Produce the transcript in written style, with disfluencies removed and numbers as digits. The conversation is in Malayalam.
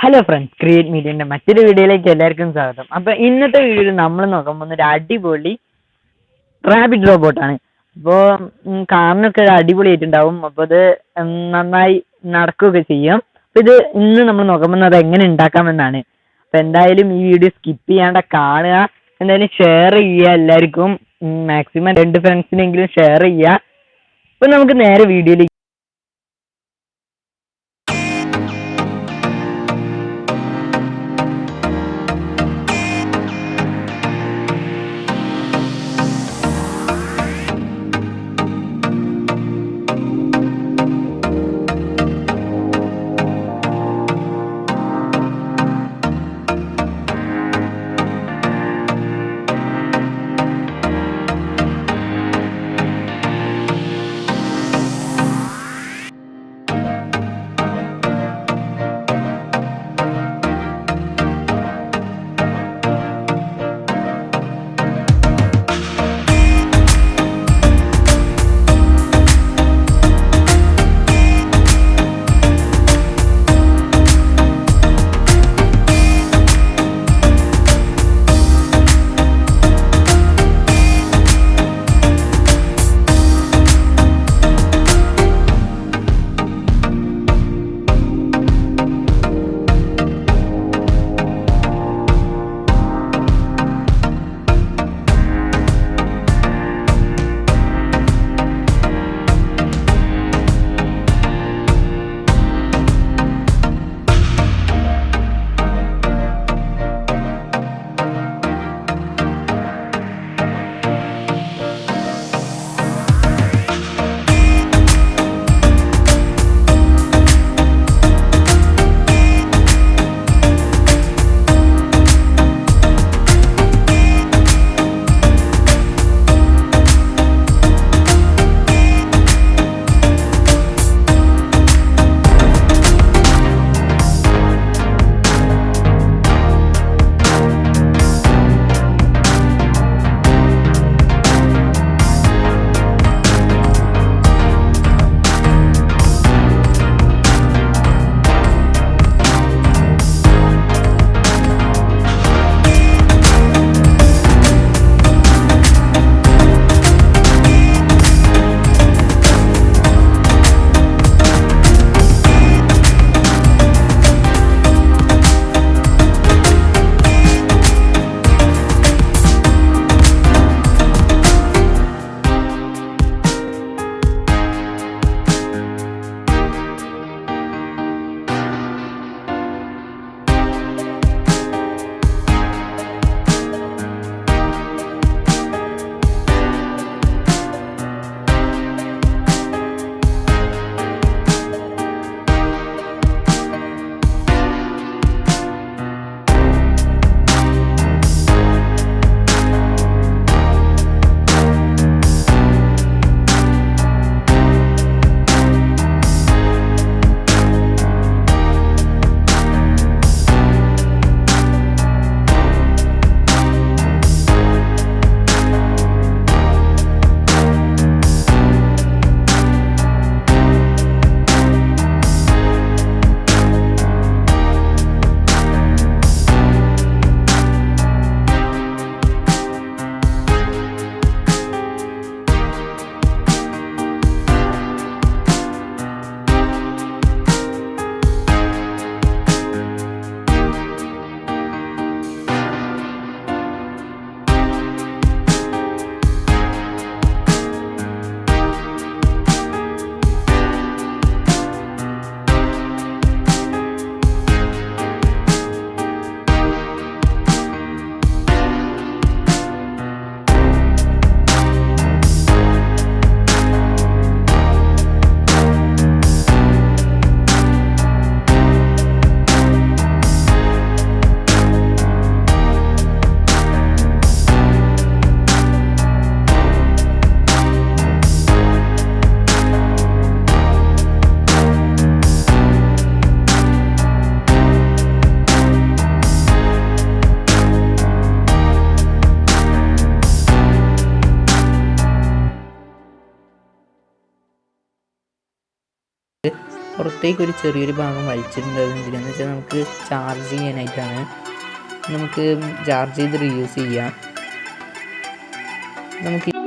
ഹലോ ഫ്രണ്ട്സ്, ക്രിയേറ്റ് മീഡിയന്റെ മറ്റൊരു വീഡിയോയിലേക്ക് എല്ലാവർക്കും സ്വാഗതം. അപ്പൊ ഇന്നത്തെ വീഡിയോയിൽ നമ്മൾ നോക്കാൻ പോകുന്ന ഒരു അടിപൊളി റാബിറ്റ് റോബോട്ടാണ്. അപ്പോൾ കാണാനൊക്കെ അടിപൊളിയായിട്ടുണ്ടാവും. അപ്പോൾ അത് നന്നായി നടക്കുകയൊക്കെ ചെയ്യും. അപ്പൊ ഇത് ഇന്ന് നമ്മൾ നോക്കാൻ പോകുന്നത് എങ്ങനെ ഉണ്ടാക്കാമെന്നാണ്. അപ്പൊ എന്തായാലും ഈ വീഡിയോ സ്കിപ്പ് ചെയ്യാണ്ട് കാണുക. എന്തായാലും ഷെയർ ചെയ്യുക, എല്ലാവർക്കും മാക്സിമം 2 ഫ്രണ്ട്സിനെങ്കിലും ഷെയർ ചെയ്യുക. അപ്പൊ നമുക്ക് നേരെ വീഡിയോയിലേക്ക്. പുറത്തേക്ക് ഒരു ചെറിയൊരു ഭാഗം വലിച്ചിട്ടുണ്ട്. എന്തിനാന്ന് വെച്ചാൽ നമുക്ക് ചാർജ് ചെയ്യാനായിട്ടാണ്. നമുക്ക് ചാർജ് ചെയ്ത് റീയൂസ് ചെയ്യാം. നമുക്ക്